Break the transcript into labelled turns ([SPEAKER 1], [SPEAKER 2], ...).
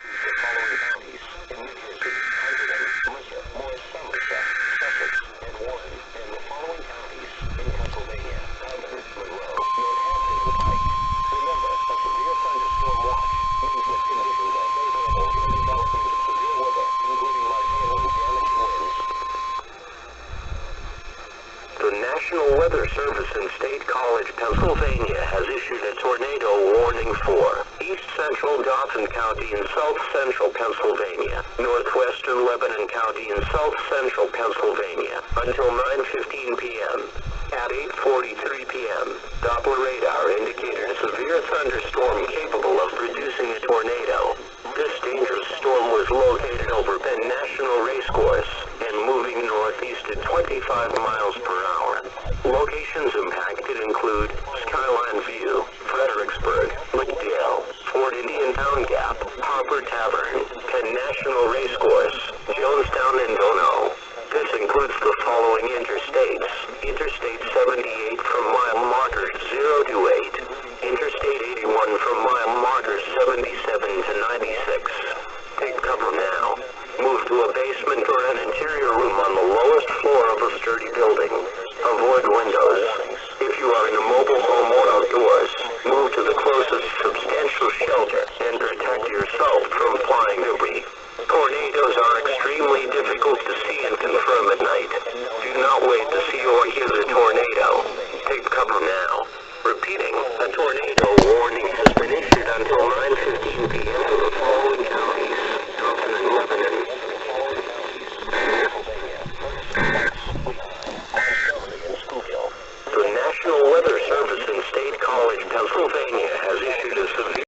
[SPEAKER 1] The National Weather Service in State College, Pennsylvania has issued a tornado warning for East Central Dauphin County in South Central Pennsylvania, Northwestern Lebanon County in South Central Pennsylvania, until 9:15 p.m. At 8:43 p.m., Doppler radar indicated a severe thunderstorm capable of producing a tornado. This dangerous storm was located over Penn National Racecourse and moving northeast at 25 miles per hour. Locations impacted include Skyline View, Fredericksburg, McDale, Fort Indian Town Gap, Harper Tavern, Penn National Racecourse, Jonestown, and Dono. This includes the following interstates: Interstate 78 from mile marker 0 to 8, Interstate 81 from mile marker 77 to 96. Take cover now. Move to a basement or an interior room on the lowest floor of a sturdy building. Avoid windows. If you are in a mobile home or outdoors, move to the closest substantial shelter and protect yourself from flying debris. Tornadoes are extremely difficult to see and can